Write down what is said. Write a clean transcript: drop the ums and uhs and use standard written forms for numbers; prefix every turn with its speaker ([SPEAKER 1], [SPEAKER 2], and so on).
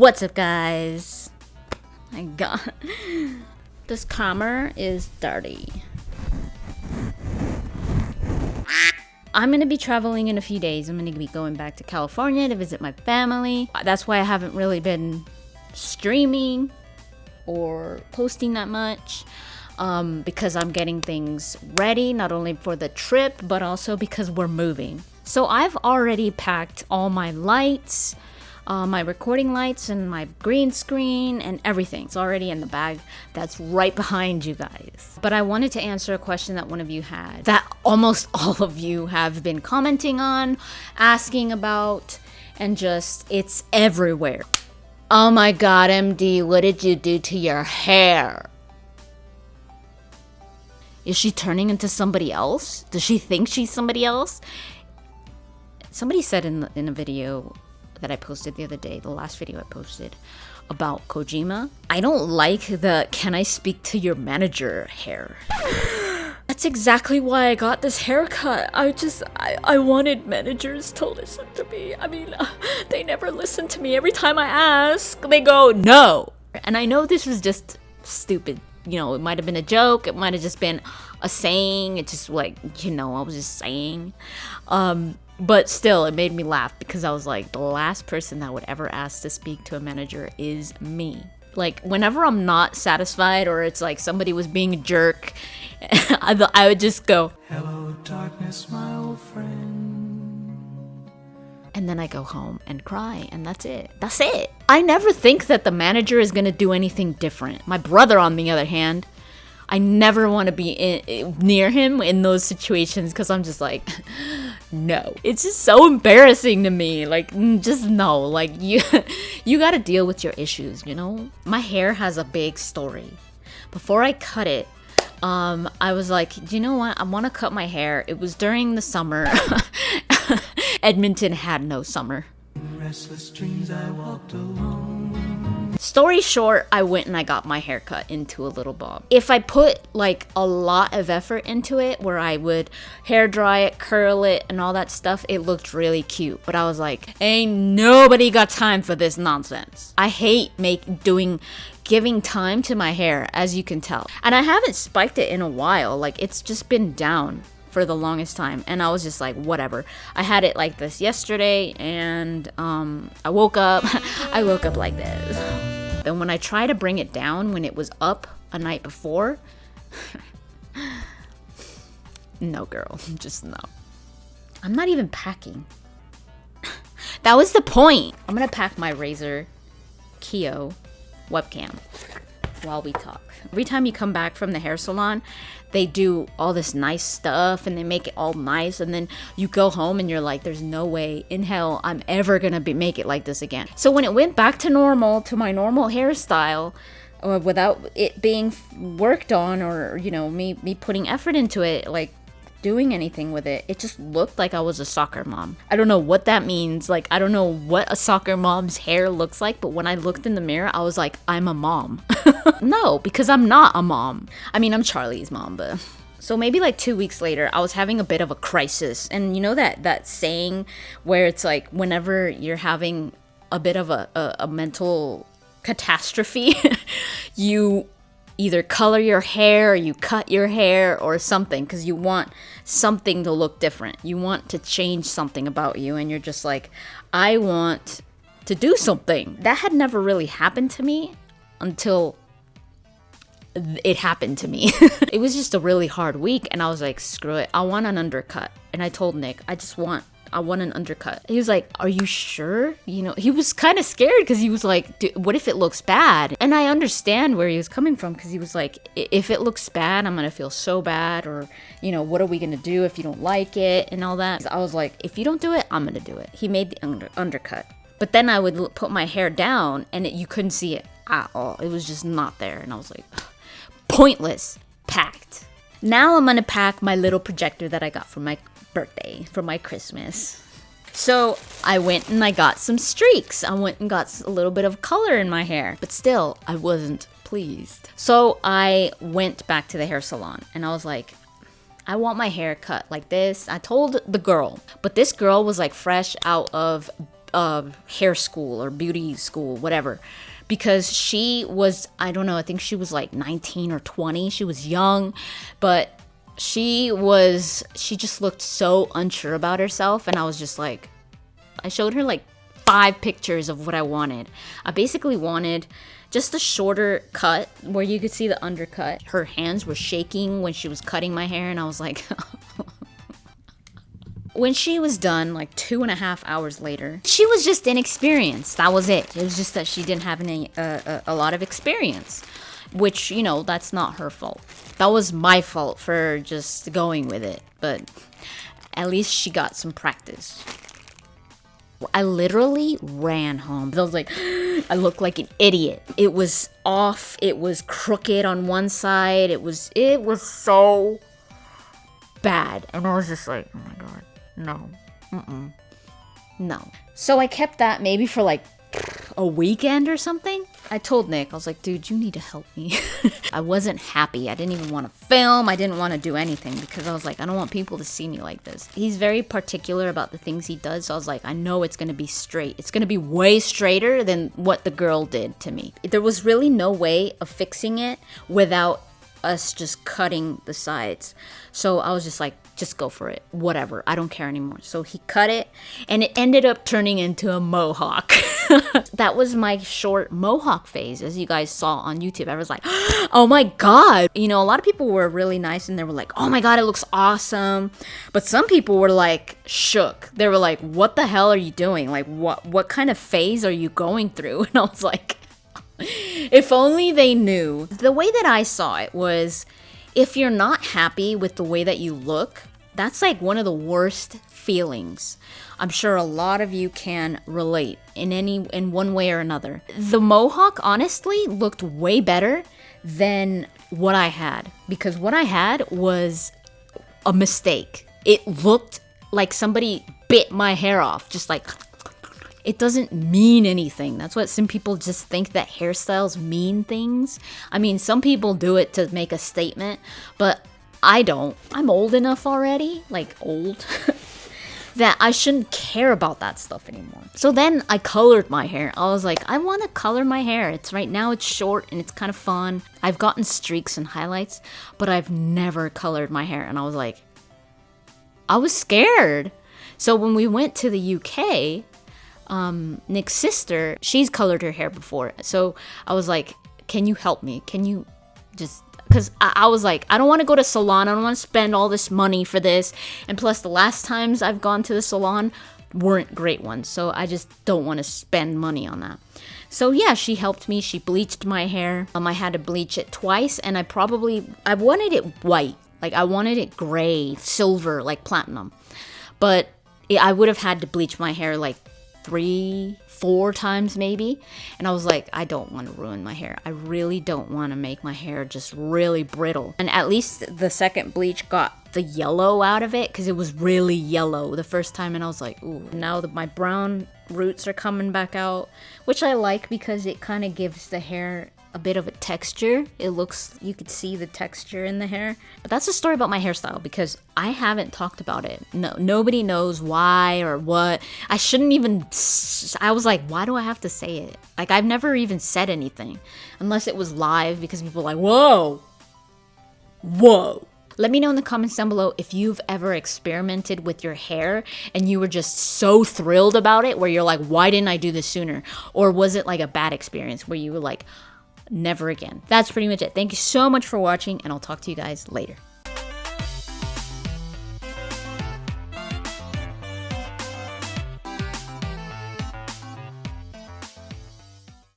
[SPEAKER 1] What's up, guys? My god. This camera is dirty. I'm gonna be traveling in a few days. I'm gonna be going back to California to visit my family. That's why I haven't really been streaming or posting that much. Because I'm getting things ready, not only for the trip, but also because we're moving. So I've already packed all my lights, my recording lights and my green screen and everything. It's already in the bag that's right behind you guys. But I wanted to answer a question that one of you had, that almost all of you have been commenting on, asking about, and just, it's everywhere. Oh my god, MD, what did you do to your hair? Is she turning into somebody else? Does she think she's somebody else? Somebody said in a video that I posted the other day, the last video I posted about Kojima, I don't like the "can I speak to your manager" hair. That's exactly why I got this haircut. I wanted managers to listen to me. I mean, they never listen to me. Every time I ask, they go, no. And I know this was just stupid. You know, it might have been a joke. It might have just been a saying. It's just like, I was just saying. But still, it made me laugh because I was like, the last person that would ever ask to speak to a manager is me. Like, whenever I'm not satisfied or it's like somebody was being a jerk, I would just go, "Hello, darkness, my old friend." And then I go home and cry, and that's it. That's it. I never think that the manager is gonna do anything different. My brother, on the other hand, I never want to be near him in those situations because I'm just like, no. It's just so embarrassing to me. Like, just no. Like, you gotta deal with your issues, you know? My hair has a big story. Before I cut it, I was like, you know what? I want to cut my hair. It was during the summer. Edmonton had no summer. In restless dreams I walked alone. Story short, I went and I got my hair cut into a little bob. If I put like a lot of effort into it, where I would hair dry it, curl it, and all that stuff, it looked really cute. But I was like, ain't nobody got time for this nonsense. I hate giving time to my hair, as you can tell. And I haven't spiked it in a while. Like, it's just been down for the longest time, and I was just like, whatever. I had it like this yesterday, and I woke up like this. Then when I try to bring it down when it was up a night before, no girl, just no. I'm not even packing. That was the point. I'm gonna pack my Razer Kio webcam while we talk. Every time you come back from the hair salon, they do all this nice stuff and they make it all nice, and then you go home and you're like, there's no way in hell I'm ever gonna make it like this again. So when it went back to normal, to my normal hairstyle, without it being worked on, or me putting effort into it, like doing anything with it, it just looked like I was a soccer mom. I don't know what that means. Like, I don't know what a soccer mom's hair looks like, but when I looked in the mirror, I was like, I'm a mom. No, because I'm not a mom. I mean, I'm Charlie's mom, but... So maybe like 2 weeks later, I was having a bit of a crisis. And you know that saying where it's like, whenever you're having a bit of a mental catastrophe, you either color your hair or you cut your hair or something, because you want something to look different. You want to change something about you, and you're just like, I want to do something. That had never really happened to me until it happened to me. It was just a really hard week, and I was like, screw it, I want an undercut. And I told Nick, I want an undercut. He was like, are you sure? He was kind of scared because he was like, what if it looks bad? And I understand where he was coming from, because he was like, if it looks bad, I'm gonna feel so bad, or what are we gonna do if you don't like it and all that. I was like, if you don't do it, I'm gonna do it. He made the undercut, but then I would put my hair down and you couldn't see it at all. It was just not there, and I was like, pointless. Packed. Now I'm gonna pack my little projector that I got for my birthday, for my Christmas. So I went and I got some streaks. I went and got a little bit of color in my hair, but still I wasn't pleased. So I went back to the hair salon and I was like, I want my hair cut like this. I told the girl, but this girl was like fresh out of hair school or beauty school, whatever. Because she was, I don't know, I think she was like 19 or 20. She was young, but she just looked so unsure about herself. And I was just like, I showed her like 5 pictures of what I wanted. I basically wanted just a shorter cut where you could see the undercut. Her hands were shaking when she was cutting my hair, and I was like, when she was done, like 2.5 hours later, she was just inexperienced. That was it. It was just that she didn't have a lot of experience, which, you know, that's not her fault. That was my fault for just going with it, but at least she got some practice. I literally ran home. I was like, I looked like an idiot. It was off. It was crooked on one side. It was so bad. And I was just like, oh my God, no. No. So I kept that maybe for like a weekend or something. I told Nick, I was like, dude, you need to help me. I wasn't happy. I didn't even want to film. I didn't want to do anything because I was like, I don't want people to see me like this. He's very particular about the things he does. So I was like, I know it's going to be straight. It's going to be way straighter than what the girl did to me. There was really no way of fixing it without us just cutting the sides. So I was just like, just go for it. Whatever. I don't care anymore. So he cut it and it ended up turning into a mohawk. That was my short mohawk phase, as you guys saw on YouTube. I was like, oh my God. You know, a lot of people were really nice and they were like, oh my God, it looks awesome. But some people were like shook. They were like, what the hell are you doing? Like, what kind of phase are you going through? And I was like, if only they knew. The way that I saw it was, if you're not happy with the way that you look, that's like one of the worst feelings. I'm sure a lot of you can relate in one way or another. The mohawk honestly looked way better than what I had, because what I had was a mistake. It looked like somebody bit my hair off, just like. It doesn't mean anything. That's what some people just think, that hairstyles mean things. I mean, some people do it to make a statement, but I don't. I'm old enough already, like old, that I shouldn't care about that stuff anymore. So then I colored my hair. I was like, I want to color my hair. It's right now it's short and it's kind of fun. I've gotten streaks and highlights, but I've never colored my hair. And I was like, I was scared. So when we went to the UK, Nick's sister, she's colored her hair before. So I was like, can you help me? Can you just, because I was like, I don't want to go to salon. I don't want to spend all this money for this. And plus the last times I've gone to the salon weren't great ones. So I just don't want to spend money on that. So yeah, she helped me. She bleached my hair. I had to bleach it twice, and I wanted it white. Like I wanted it gray, silver, like platinum. But I would have had to bleach my hair like 3-4 times maybe. And I was like, I don't want to ruin my hair. I really don't want to make my hair just really brittle. And at least the second bleach got the yellow out of it, because it was really yellow the first time. And I was like, ooh. Now that my brown roots are coming back out, which I like because it kind of gives the hair a bit of a texture. It looks, you could see the texture in the hair. But that's the story about my hairstyle, because I haven't talked about it. No, nobody knows why or what. I shouldn't even, I was like, why do I have to say it? Like, I've never even said anything unless it was live, because people are like, whoa. Let me know in the comments down below if you've ever experimented with your hair and you were just so thrilled about it, where you're like, why didn't I do this sooner? Or was it like a bad experience where you were like, never again? That's pretty much it. Thank you so much for watching, and I'll talk to you guys later.